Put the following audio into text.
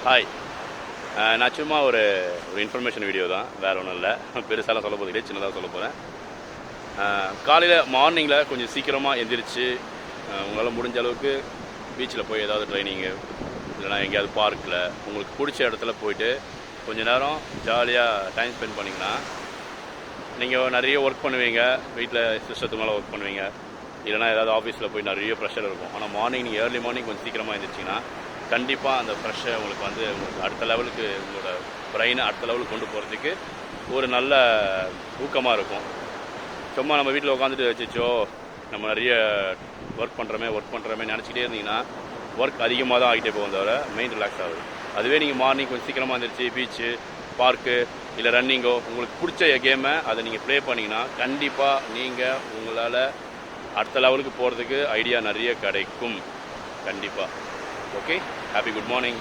Hi. நான் சும்மா ஒரு ஒரு இன்ஃபர்மேஷன் வீடியோ தான், வேறு ஒன்றும் இல்லை. பெருசாலாம் சொல்ல போகிறது கிடையாது, சின்னதாக சொல்ல போகிறேன். காலையில் மார்னிங்கில் கொஞ்சம் சீக்கிரமாக எந்திரிச்சு உங்களால் முடிஞ்ச அளவுக்கு பீச்சில் போய் ஏதாவது ட்ரைனிங்கு இல்லைனா எங்கேயாவது பார்க்கில் உங்களுக்கு பிடிச்ச இடத்துல போயிட்டு கொஞ்சம் நேரம் ஜாலியாக டைம் ஸ்பெண்ட் பண்ணிங்கன்னா, நீங்கள் நிறைய ஒர்க் பண்ணுவீங்க, வீட்டில் சிஸ்டத்துக்கு மேலே ஒர்க் பண்ணுவீங்க, இல்லைனா ஏதாவது ஆஃபீஸில் போய் நிறைய ப்ரெஷர் இருக்கும். ஆனால் மார்னிங் நீங்கள் ஏர்லி மார்னிங் கொஞ்சம் சீக்கிரமாக எழுந்திரிச்சிங்கன்னா கண்டிப்பாக அந்த ப்ரெஷ்ஷை உங்களுக்கு உங்களுக்கு அடுத்த லெவலுக்கு உங்களோட பிரெயினை அடுத்த லெவலுக்கு கொண்டு போகிறதுக்கு ஒரு நல்ல ஊக்கமாக இருக்கும். சும்மா நம்ம வீட்டில் உட்காந்துட்டு வச்சுச்சோ நம்ம நிறைய ஒர்க் பண்ணுறோமே நினச்சிக்கிட்டே இருந்தீங்கன்னா ஒர்க் அதிகமாக தான் ஆகிட்டே போகும், தவிர மெயின் ரிலாக்ஸ் ஆகுது. அதுவே நீங்கள் மார்னிங் கொஞ்சம் சீக்கிரமாக இருந்துச்சு பீச்சு, பார்க்கு இல்லை ரன்னிங்கோ உங்களுக்கு பிடிச்ச கேமை அதை நீங்கள் ப்ளே பண்ணிங்கன்னா கண்டிப்பாக நீங்கள் உங்களால் அடுத்த லெவலுக்கு போகிறதுக்கு ஐடியா நிறைய கிடைக்கும் கண்டிப்பாக. Okay, happy good morning.